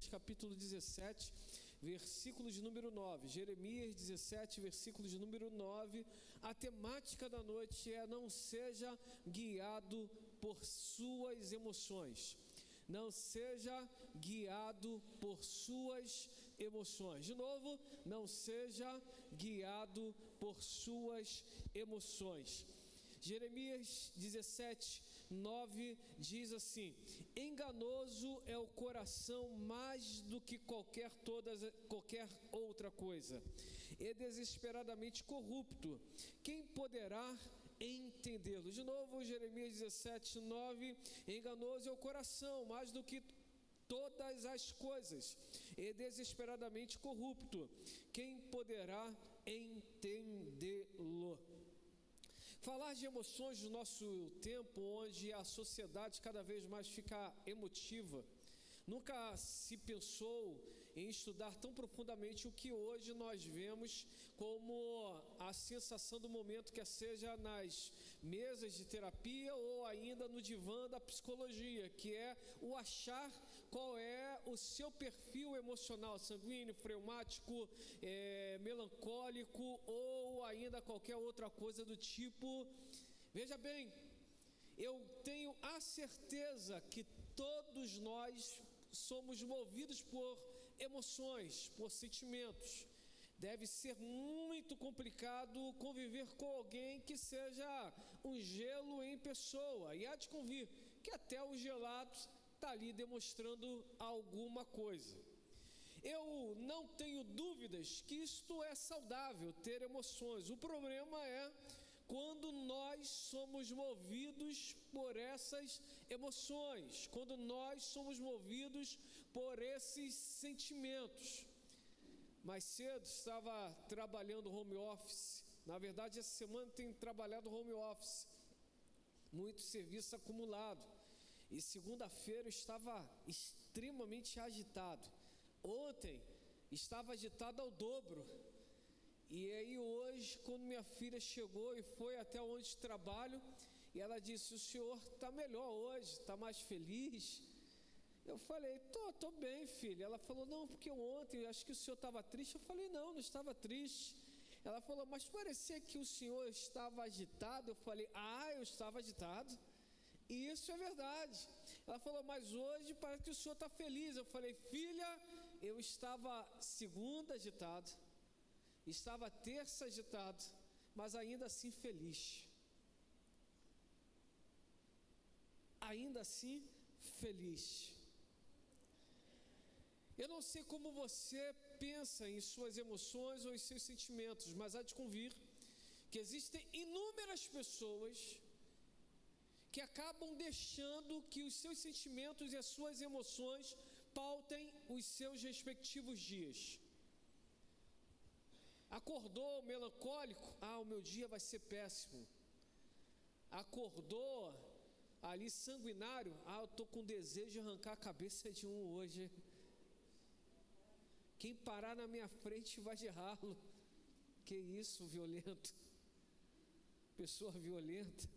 Jeremias capítulo 17, versículo de número 9. Jeremias 17, versículo de número 9. A temática da noite é: não seja guiado por suas emoções. Não seja guiado por suas emoções. De novo, não seja guiado por suas emoções. Jeremias 17, 9 diz assim: enganoso é o coração mais do que qualquer outra coisa, e desesperadamente corrupto, quem poderá entendê-lo? De novo, Jeremias 17, 9: enganoso é o coração mais do que todas as coisas, e desesperadamente corrupto, quem poderá entendê-lo? Falar de emoções no nosso tempo, onde a sociedade cada vez mais fica emotiva, nunca se pensou em estudar tão profundamente o que hoje nós vemos como a sensação do momento, quer seja nas mesas de terapia ou ainda no divã da psicologia, que é o achar qual é o seu perfil emocional: sanguíneo, fleumático, melancólico ou ainda qualquer outra coisa do tipo. Veja bem, eu tenho a certeza que todos nós somos movidos por emoções, por sentimentos. Deve ser muito complicado conviver com alguém que seja um gelo em pessoa, e há de convir que até o gelado está ali demonstrando alguma coisa. Eu não tenho dúvidas que isto é saudável, ter emoções. O problema é quando nós somos movidos por essas emoções, quando nós somos movidos por esses sentimentos. Mais cedo estava trabalhando home office. Na verdade, essa semana tenho trabalhado home office, muito serviço acumulado, e segunda-feira eu estava extremamente agitado. Ontem estava agitado ao dobro. E aí hoje, quando minha filha chegou e foi até onde trabalho, e ela disse: o senhor está melhor hoje, está mais feliz? Eu falei: tô bem, filha. Ela falou: não, porque ontem acho que o senhor estava triste. Eu falei: não estava triste. Ela falou: mas parecia que o senhor estava agitado. Eu falei: eu estava agitado, e isso é verdade. Ela falou: mas hoje parece que o senhor está feliz. Eu falei: filha, eu estava segunda agitado, estava terça agitado, mas ainda assim feliz. Ainda assim feliz. Eu não sei como você pensa em suas emoções ou em seus sentimentos, mas há de convir que existem inúmeras pessoas que acabam deixando que os seus sentimentos e as suas emoções pautem os seus respectivos dias. Acordou melancólico? O meu dia vai ser péssimo. Acordou ali sanguinário? Eu estou com desejo de arrancar a cabeça de um hoje. Quem parar na minha frente vai de ralo. Que isso, violento? Pessoa violenta.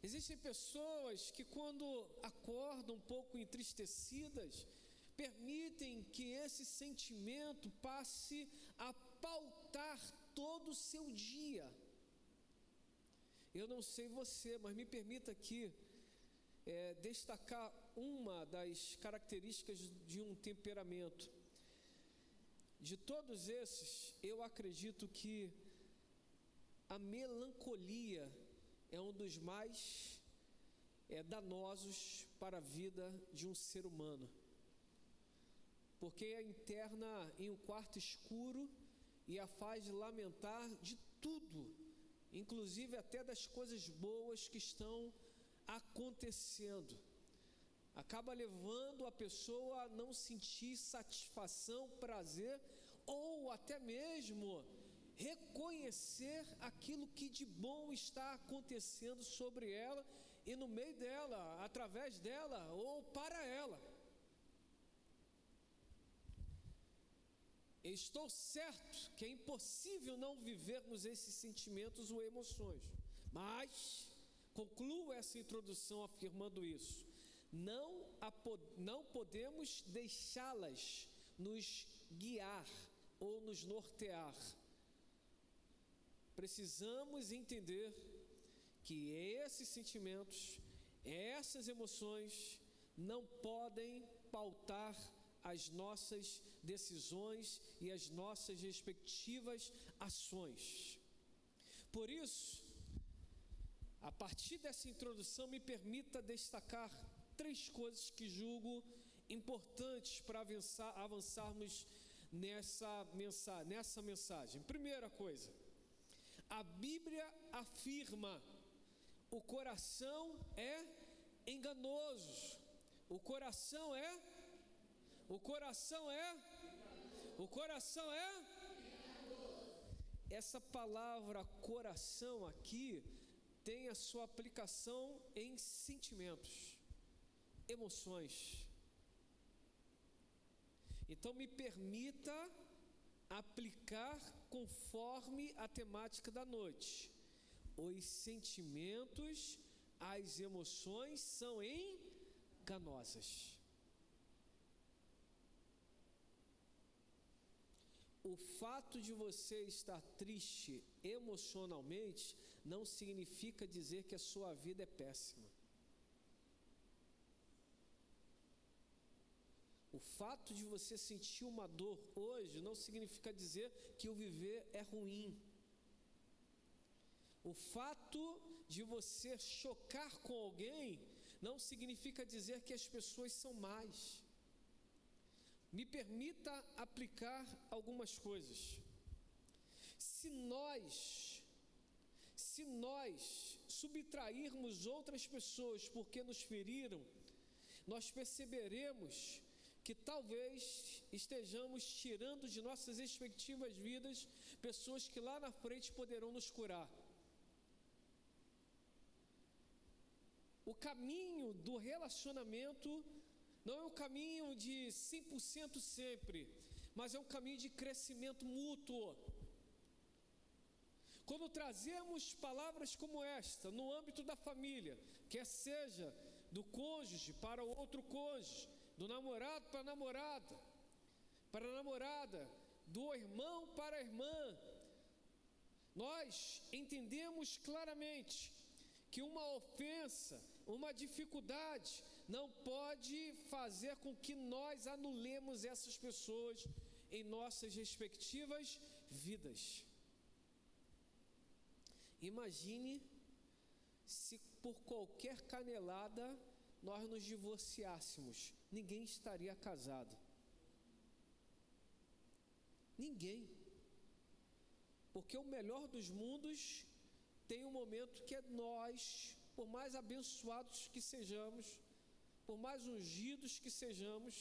Existem pessoas que, quando acordam um pouco entristecidas, permitem que esse sentimento passe a pautar todo o seu dia. Eu não sei você, mas me permita aqui destacar uma das características de um temperamento. De todos esses, eu acredito que a melancolia é um dos mais danosos para a vida de um ser humano, porque a interna em um quarto escuro e a faz lamentar de tudo, inclusive até das coisas boas que estão acontecendo. Acaba levando a pessoa a não sentir satisfação, prazer, ou até mesmo reconhecer aquilo que de bom está acontecendo sobre ela e no meio dela, através dela ou para ela. Estou certo que é impossível não vivermos esses sentimentos ou emoções, mas concluo essa introdução afirmando isso: não não podemos deixá-las nos guiar ou nos nortear. Precisamos entender que esses sentimentos, essas emoções não podem pautar as nossas decisões e as nossas respectivas ações. Por isso, a partir dessa introdução, me permita destacar 3 coisas que julgo importantes para avançarmos nessa mensagem. Primeira coisa, a Bíblia afirma: o coração é enganoso. O coração é Essa palavra coração aqui tem a sua aplicação em sentimentos, emoções. Então me permita aplicar conforme a temática da noite. Os sentimentos, as emoções são enganosas. O fato de você estar triste emocionalmente não significa dizer que a sua vida é péssima. O fato de você sentir uma dor hoje não significa dizer que o viver é ruim. O fato de você chocar com alguém não significa dizer que as pessoas são más. Me permita aplicar algumas coisas. Se nós subtrairmos outras pessoas porque nos feriram, nós perceberemos que talvez estejamos tirando de nossas respectivas vidas pessoas que lá na frente poderão nos curar. O caminho do relacionamento não é um caminho de 100% sempre, mas é um caminho de crescimento mútuo. Quando trazemos palavras como esta no âmbito da família, quer seja do cônjuge para o outro cônjuge, do namorado para a namorada, do irmão para a irmã, nós entendemos claramente que uma ofensa, uma dificuldade, não pode fazer com que nós anulemos essas pessoas em nossas respectivas vidas. Imagine se por qualquer canelada nós nos divorciássemos, ninguém estaria casado. Ninguém. Porque o melhor dos mundos tem um momento que é nós, por mais abençoados que sejamos, por mais ungidos que sejamos,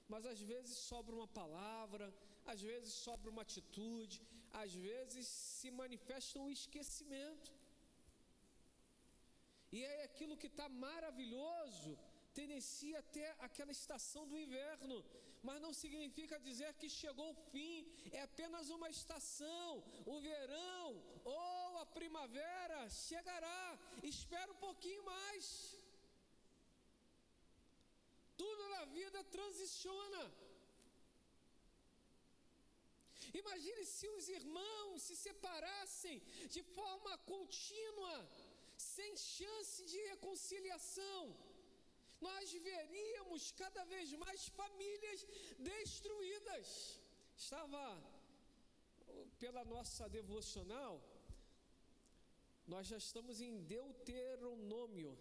mas às vezes sobra uma palavra, às vezes sobra uma atitude, às vezes se manifesta um esquecimento. E aí aquilo que está maravilhoso tendencia até aquela estação do inverno, mas não significa dizer que chegou o fim, é apenas uma estação. O verão ou a primavera chegará, espera um pouquinho mais. Tudo na vida transiciona. Imagine se os irmãos se separassem de forma contínua, sem chance de reconciliação. Nós veríamos cada vez mais famílias destruídas. Estava pela nossa devocional, nós já estamos em Deuteronômio,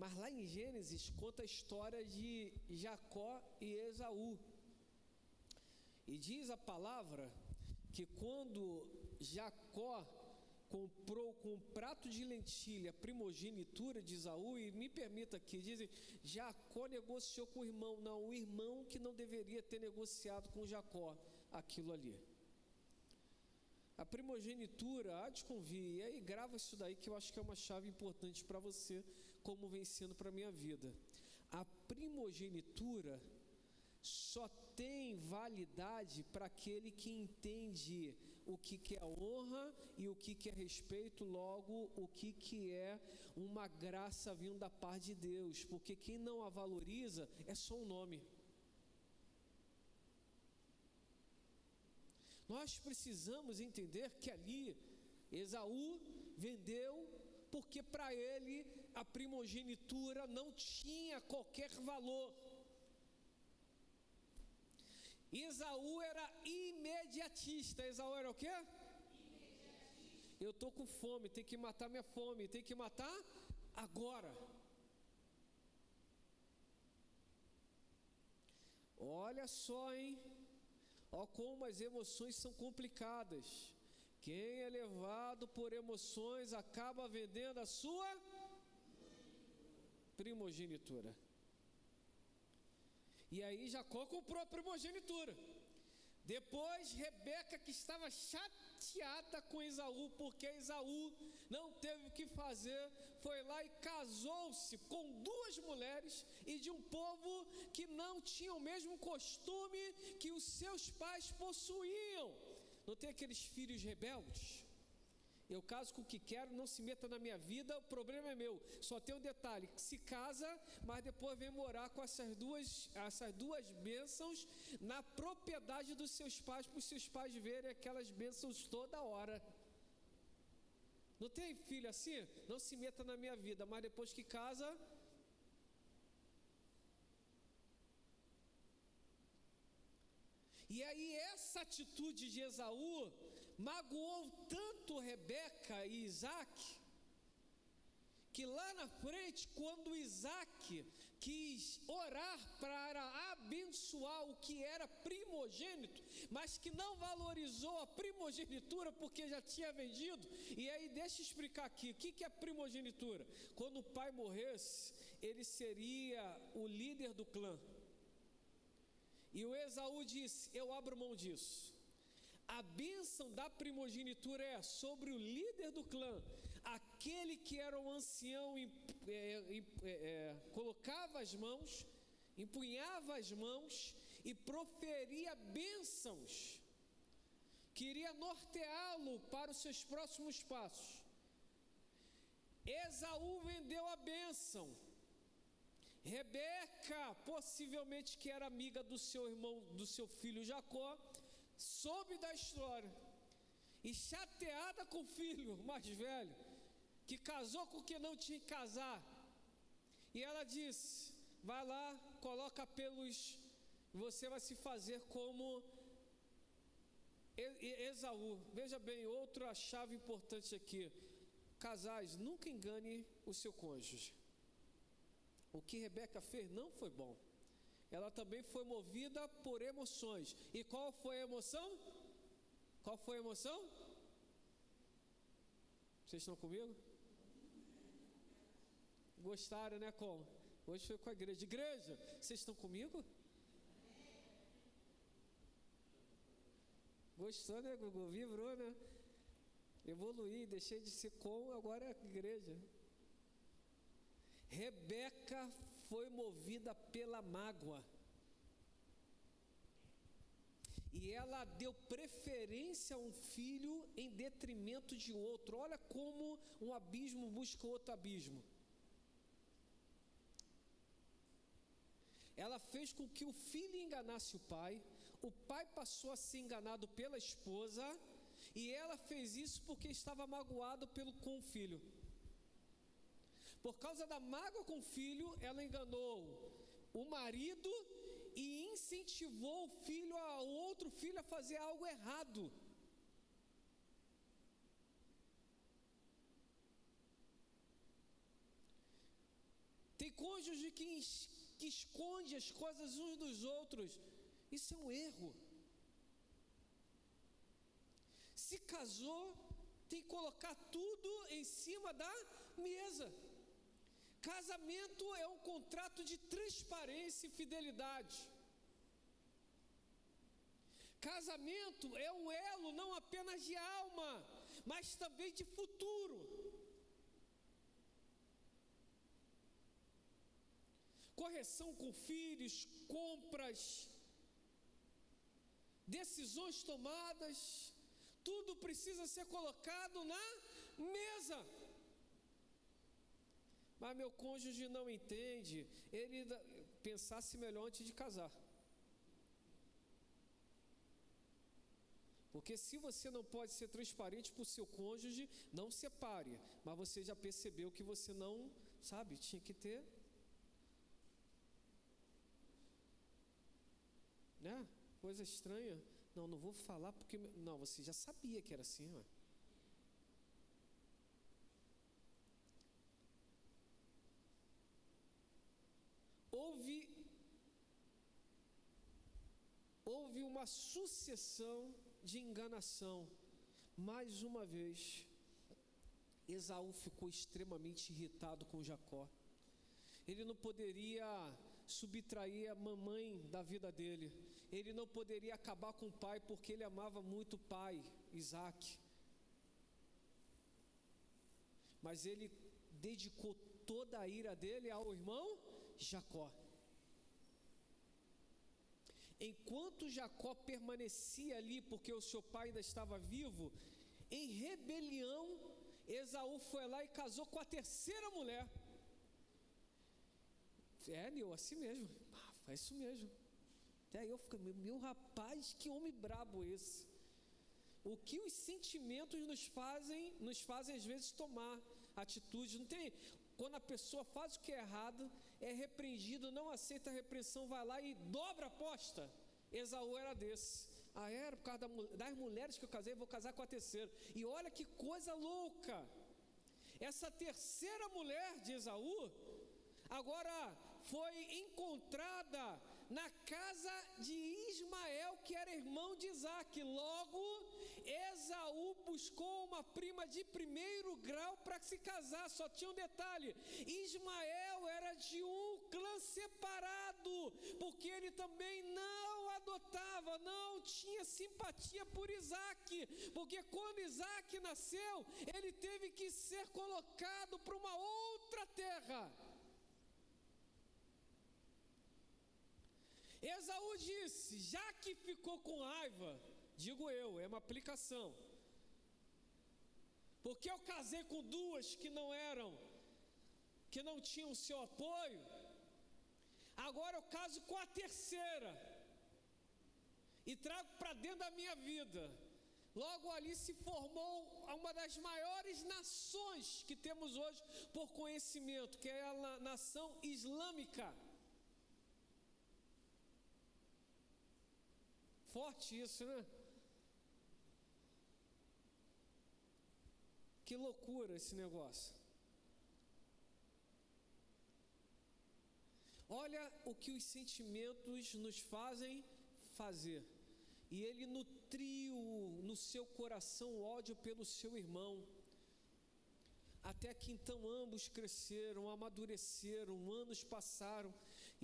mas lá em Gênesis conta a história de Jacó e Esaú. E diz a palavra que quando Jacó comprou com um prato de lentilha a primogenitura de Esaú, e me permita aqui, dizem, Jacó negociou com o irmão. Não, o irmão que não deveria ter negociado com Jacó aquilo ali. A primogenitura há de convir, e aí grava isso daí que eu acho que é uma chave importante para você, como vem sendo para a minha vida. A primogenitura só tem validade para aquele que entende o que é honra e o que é respeito, logo o que é uma graça vindo da parte de Deus, porque quem não a valoriza é só um nome. Nós precisamos entender que ali Esaú vendeu porque para ele a primogenitura não tinha qualquer valor. Esaú era imediatista. Esaú era o quê? Imediatista. Eu estou com fome, tem que matar minha fome, tem que matar agora. Olha só, hein? Ó, como as emoções são complicadas. Quem é levado por emoções acaba vendendo a sua primogenitura. E aí Jacó comprou a primogenitura. Depois Rebeca, que estava chateada com Esaú, porque Esaú não teve o que fazer, foi lá e casou-se com 2 mulheres e de um povo que não tinha o mesmo costume que os seus pais possuíam. Não tem aqueles filhos rebeldes? Eu caso com o que quero, não se meta na minha vida, o problema é meu. Só tem um detalhe, se casa, mas depois vem morar com essas duas bênçãos na propriedade dos seus pais, para os seus pais verem aquelas bênçãos toda hora. Não tem filho assim? Não se meta na minha vida, mas depois que casa... E aí essa atitude de Esaú magoou tanto Rebeca e Isaac, que lá na frente, quando Isaac quis orar para abençoar o que era primogênito, mas que não valorizou a primogenitura porque já tinha vendido. E aí deixa eu explicar aqui, o que é primogenitura? Quando o pai morresse, ele seria o líder do clã. E o Esaú disse, eu abro mão disso. A bênção da primogenitura é sobre o líder do clã, aquele que era o ancião, colocava as mãos, empunhava as mãos e proferia bênçãos, queria norteá-lo para os seus próximos passos. Esaú vendeu a bênção. Rebeca, possivelmente que era amiga do seu irmão, do seu filho Jacó, soube da história e chateada com o filho mais velho, que casou com quem não tinha que casar, e ela disse, vai lá, coloca pelos, você vai se fazer como Esaú. Veja bem, outra chave importante aqui, casais, nunca engane o seu cônjuge. O que Rebeca fez não foi bom. Ela também foi movida por emoções. E qual foi a emoção? Qual foi a emoção? Vocês estão comigo? Gostaram, né? Como? Hoje foi com a igreja. Igreja, vocês estão comigo? Gostou, né, Gugu? Vibrou, né? Evoluí, deixei de ser com, agora é a igreja. Rebeca foi movida pela mágoa. E ela deu preferência a um filho em detrimento de outro. Olha como um abismo busca outro abismo. Ela fez com que o filho enganasse o pai passou a ser enganado pela esposa, e ela fez isso porque estava magoado com o filho. Por causa da mágoa com o filho, ela enganou o marido e incentivou o outro filho a fazer algo errado. Tem cônjuge que esconde as coisas uns dos outros. Isso é um erro. Se casou, tem que colocar tudo em cima da mesa. Casamento é um contrato de transparência e fidelidade. Casamento é um elo não apenas de alma, mas também de futuro. Correção com filhos, compras, decisões tomadas, Tudo precisa ser colocado na mesa. Mas meu cônjuge não entende. Ele pensasse melhor antes de casar. Porque se você não pode ser transparente para o seu cônjuge, não separe. Mas você já percebeu que você não, sabe, tinha que ter, né? Coisa estranha. Não vou falar porque... Não, você já sabia que era assim, ó. Houve uma sucessão de enganação. Mais uma vez, Esaú ficou extremamente irritado com Jacó. Ele não poderia subtrair a mamãe da vida dele. Ele não poderia acabar com o pai, porque ele amava muito o pai, Isaac. Mas ele dedicou toda a ira dele ao irmão Jacó. Enquanto Jacó permanecia ali, porque o seu pai ainda estava vivo, em rebelião, Esaú foi lá e casou com a terceira mulher. Nil, assim mesmo. Faz isso mesmo. Até aí eu fico, meu rapaz, que homem brabo esse. O que os sentimentos nos fazem às vezes tomar atitude. Não tem... Quando a pessoa faz o que é errado, é repreendido, não aceita a repreensão, vai lá e dobra a aposta. Esaú era desse. Era por causa das mulheres que eu casei, vou casar com a terceira. E olha que coisa louca. Essa terceira mulher de Esaú, agora foi encontrada na casa de Ismael, que era irmão de Isaac. Logo, Esaú buscou uma prima de primeiro grau para se casar. Só tinha um detalhe: Ismael era de um clã separado, porque ele também não adotava, não tinha simpatia por Isaac, porque quando Isaac nasceu, ele teve que ser colocado para uma outra terra. Esaú disse: já que ficou com raiva, digo eu, é uma aplicação, porque eu casei com duas que não tinham seu apoio, agora eu caso com a terceira e trago para dentro da minha vida. Logo ali se formou uma das maiores nações que temos hoje por conhecimento, que é a nação islâmica. Forte isso, né? Que loucura esse negócio. Olha o que os sentimentos nos fazem fazer. E ele nutriu no seu coração ódio pelo seu irmão. Até que então ambos cresceram, amadureceram, anos passaram,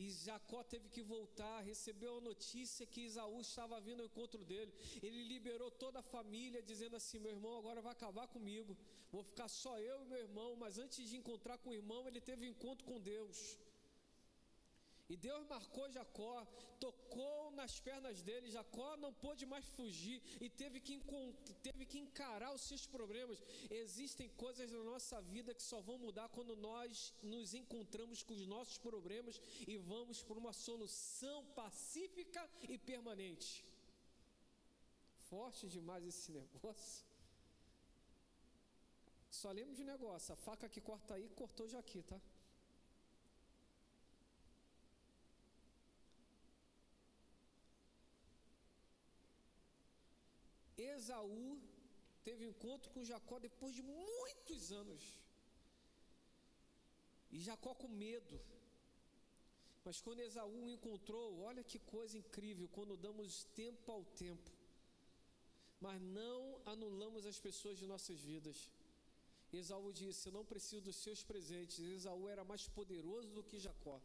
e Jacó teve que voltar, recebeu a notícia que Esaú estava vindo ao encontro dele. Ele liberou toda a família, dizendo assim: meu irmão agora vai acabar comigo, vou ficar só eu e meu irmão. Mas antes de encontrar com o irmão, ele teve um encontro com Deus. E Deus marcou Jacó, tocou nas pernas dele. Jacó não pôde mais fugir e teve que encarar os seus problemas. Existem coisas na nossa vida que só vão mudar quando nós nos encontramos com os nossos problemas e vamos por uma solução pacífica e permanente. Forte demais esse negócio. Só lembro de um negócio: a faca que corta aí, cortou já aqui, tá? Esaú teve um encontro com Jacó depois de muitos anos. E Jacó com medo. Mas quando Esaú o encontrou, olha que coisa incrível, quando damos tempo ao tempo, mas não anulamos as pessoas de nossas vidas. Esaú disse: eu não preciso dos seus presentes. Esaú era mais poderoso do que Jacó.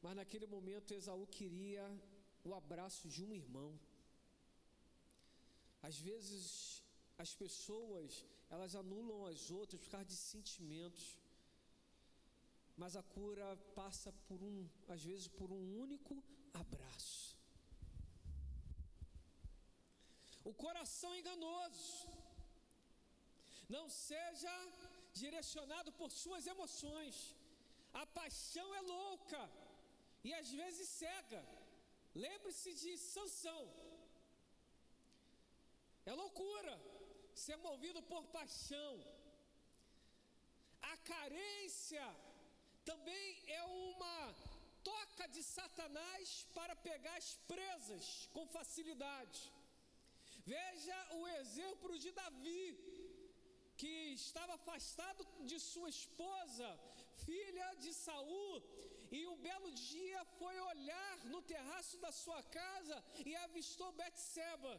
Mas naquele momento Esaú queria o abraço de um irmão. Às vezes as pessoas, elas anulam as outras por causa de sentimentos, mas a cura passa às vezes por um único abraço. O coração enganoso. Não seja direcionado por suas emoções. A paixão é louca e às vezes cega. Lembre-se de Sansão. É loucura ser movido por paixão. A carência também é uma toca de Satanás para pegar as presas com facilidade. Veja o exemplo de Davi, que estava afastado de sua esposa, filha de Saul, e um belo dia foi olhar no terraço da sua casa e avistou Betseba.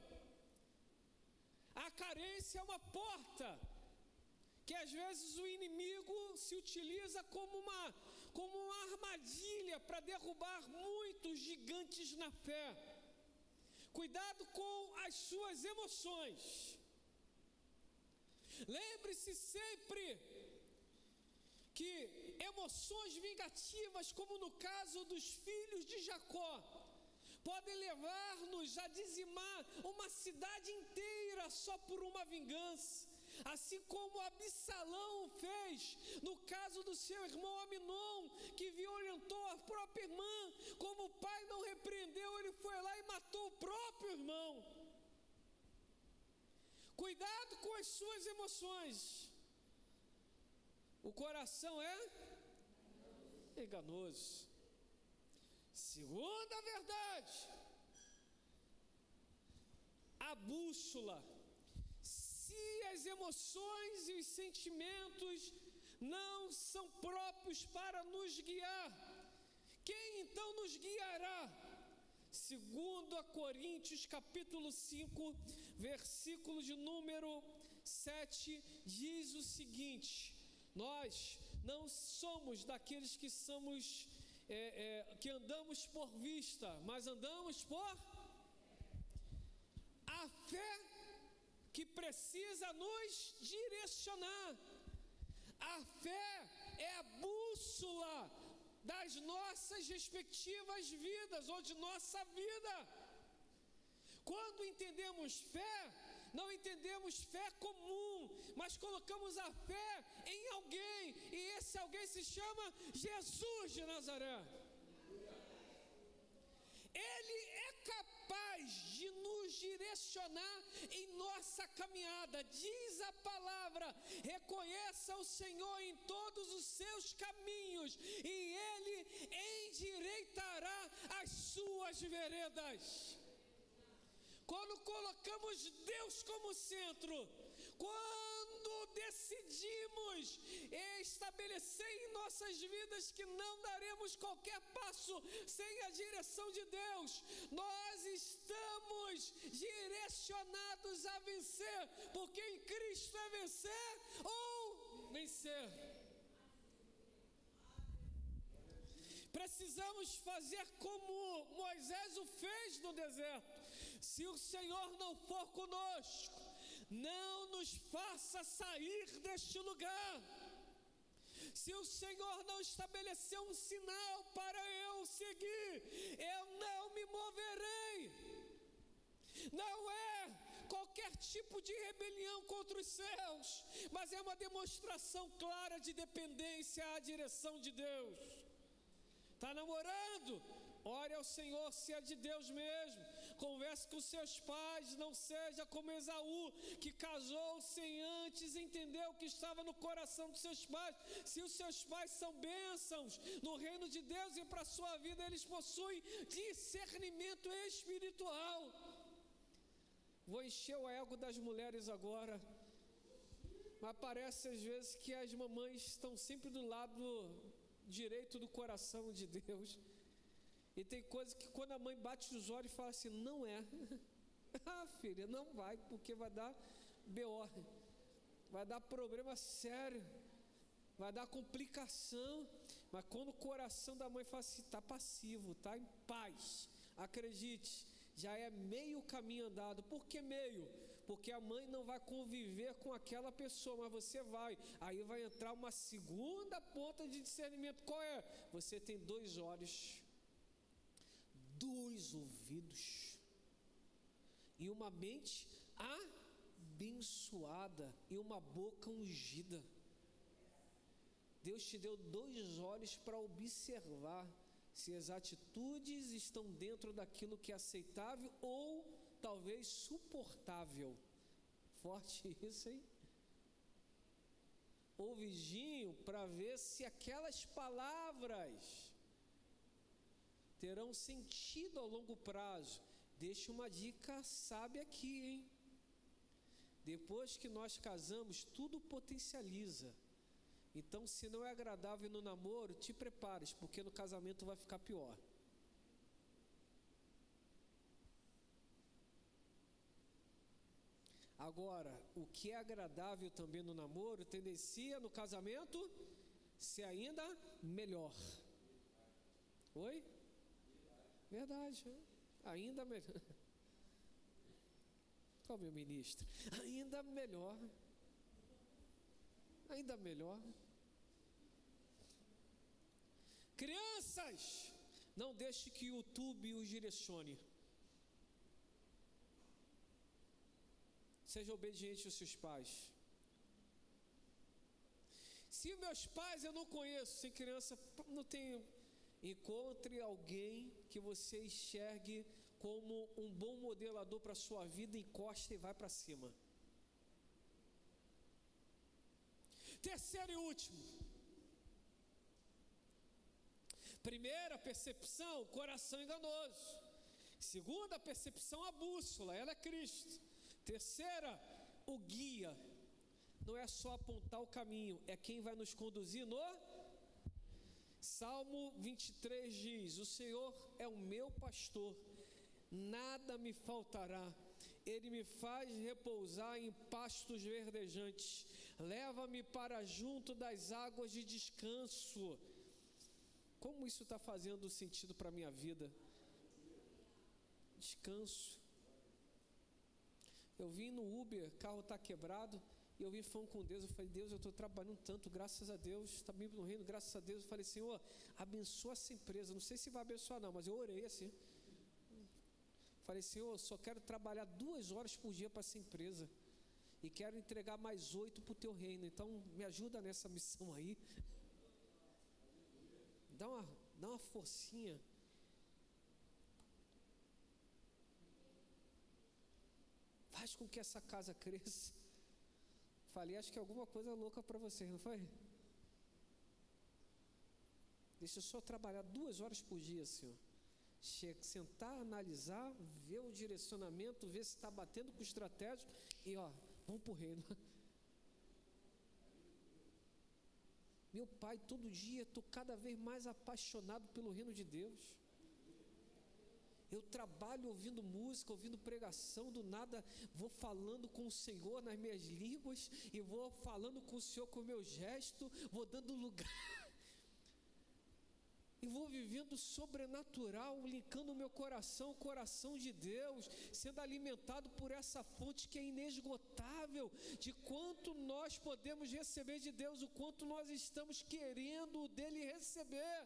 A carência é uma porta que às vezes o inimigo se utiliza como uma armadilha para derrubar muitos gigantes na fé. Cuidado com as suas emoções. Lembre-se sempre que emoções vingativas, como no caso dos filhos de Jacó, podem levar-nos a dizimar uma cidade inteira só por uma vingança. Assim como Absalão fez no caso do seu irmão Aminon, que violentou a própria irmã. Como o pai não repreendeu, ele foi lá e matou o próprio irmão. Cuidado com as suas emoções. O coração é enganoso. Segunda verdade, a bússola. Se as emoções e os sentimentos não são próprios para nos guiar, quem então nos guiará? Segundo a Coríntios capítulo 5, versículo de número 7, diz o seguinte: nós não somos daqueles que que andamos por vista, mas andamos por a fé que precisa nos direcionar. A fé é a bússola das nossas respectivas vidas, ou de nossa vida. Quando entendemos fé, não entendemos fé comum, mas colocamos a fé em alguém, e esse alguém se chama Jesus de Nazaré. Ele é capaz de nos direcionar em nossa caminhada. Diz a palavra: reconheça o Senhor em todos os seus caminhos e Ele endireitará as suas veredas. Quando colocamos Deus como centro, quando decidimos estabelecer em nossas vidas que não daremos qualquer passo sem a direção de Deus, nós estamos direcionados a vencer, porque em Cristo é vencer ou vencer. Precisamos fazer como Moisés o fez no deserto. Se o Senhor não for conosco, não nos faça sair deste lugar. Se o Senhor não estabelecer um sinal para eu seguir, eu não me moverei. Não é qualquer tipo de rebelião contra os céus, mas é uma demonstração clara de dependência à direção de Deus. Está namorando? Ore ao Senhor se é de Deus mesmo. Converse com seus pais, não seja como Esaú, que casou sem antes entender o que estava no coração dos seus pais. Se os seus pais são bênçãos no reino de Deus e para a sua vida, eles possuem discernimento espiritual. Vou encher o ego das mulheres agora, mas parece às vezes que as mamães estão sempre do lado direito do coração de Deus. E tem coisa que quando a mãe bate os olhos e fala assim: não é. Ah, filha, não vai, porque vai dar B.O., vai dar problema sério, vai dar complicação. Mas quando o coração da mãe fala assim: está passivo, está em paz, acredite, já é meio caminho andado. Por que meio? Porque a mãe não vai conviver com aquela pessoa, mas você vai. Aí vai entrar uma segunda ponta de discernimento. Qual é? Você tem 2 olhos, 2 ouvidos e uma mente abençoada e uma boca ungida. Deus te deu 2 olhos para observar se as atitudes estão dentro daquilo que é aceitável ou talvez suportável. Forte isso, hein? Ou vigiam para ver se aquelas palavras terão sentido ao longo prazo. Deixa uma dica sábia aqui, hein? Depois que nós casamos, tudo potencializa. Então, se não é agradável no namoro, te prepares, porque no casamento vai ficar pior. Agora, o que é agradável também no namoro, tendencia no casamento ser ainda melhor. Oi? Verdade, ainda melhor. Qual meu ministro? Ainda melhor. Ainda melhor. Crianças, não deixe que o YouTube os direcione. Seja obediente aos seus pais. Se meus pais eu não conheço, sem criança, não tenho. Encontre alguém que você enxergue como um bom modelador para a sua vida, encosta e vai para cima. Terceiro e último. Primeira percepção, coração enganoso. Segunda percepção, a bússola, ela é Cristo. Terceira, o guia. Não é só apontar o caminho, é quem vai nos conduzir no... Salmo 23 diz: o Senhor é o meu pastor, nada me faltará. Ele me faz repousar em pastos verdejantes, leva-me para junto das águas de descanso. Como isso está fazendo sentido para a minha vida? Descanso. Eu vim no Uber, o carro está quebrado, e eu vim falando com Deus. Eu falei: Deus, eu estou trabalhando tanto, graças a Deus, está bem no reino, graças a Deus. Eu falei: Senhor, abençoa essa empresa. Não sei se vai abençoar não, mas eu orei assim. Falei: Senhor, só quero trabalhar 2 horas por dia para essa empresa, e quero entregar mais 8 para o teu reino. Então me ajuda nessa missão aí. Dá uma forcinha. Faz com que essa casa cresça. Falei, acho que alguma coisa louca para vocês, não foi? Deixa eu só trabalhar 2 horas por dia, Senhor. Sentar, analisar, ver o direcionamento, ver se está batendo com o estratégico e vamos para o reino. Meu Pai, todo dia estou cada vez mais apaixonado pelo reino de Deus. Eu trabalho ouvindo música, ouvindo pregação, do nada vou falando com o Senhor nas minhas línguas, e vou falando com o Senhor com o meu gesto, vou dando lugar, e vou vivendo sobrenatural, linkando o meu coração ao coração de Deus, sendo alimentado por essa fonte que é inesgotável, de quanto nós podemos receber de Deus, o quanto nós estamos querendo dele receber.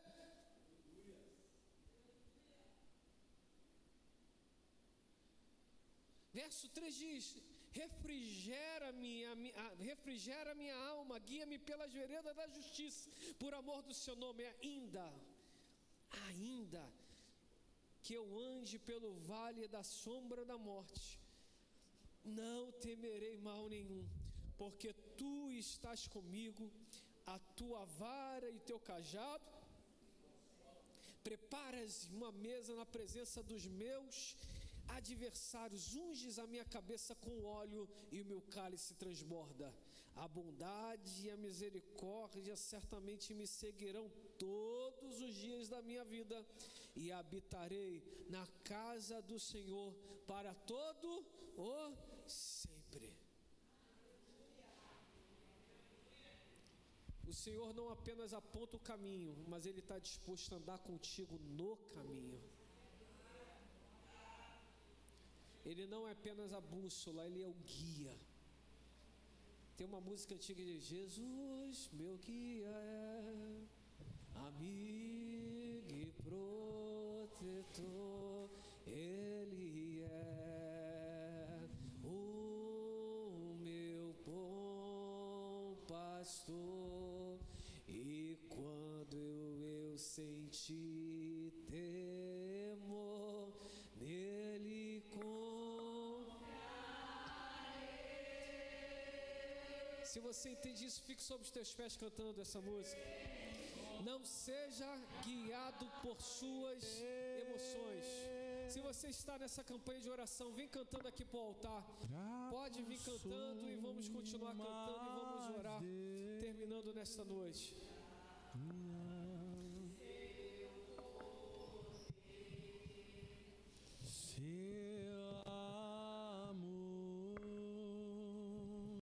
Verso 3 diz: refrigera minha alma, guia-me pelas veredas da justiça, por amor do seu nome. Ainda que eu ande pelo vale da sombra da morte, não temerei mal nenhum, porque tu estás comigo, a tua vara e teu cajado preparas uma mesa na presença dos meus adversários, unges a minha cabeça com óleo e o meu cálice transborda. A bondade e a misericórdia certamente me seguirão todos os dias da minha vida, e habitarei na casa do Senhor para todo o sempre. O Senhor não apenas aponta o caminho, mas Ele está disposto a andar contigo no caminho. Ele não é apenas a bússola, Ele é o guia. Tem uma música antiga de Jesus, meu guia é, amigo e protetor, Ele é. pastor, e quando eu senti temor, nele Se você entende isso, fique sobre os teus pés cantando essa música. Não seja guiado por suas emoções. Se você está nessa campanha de oração, vem cantando aqui para o altar. Pode vir cantando e vamos continuar cantando e vamos orar, terminando nesta noite.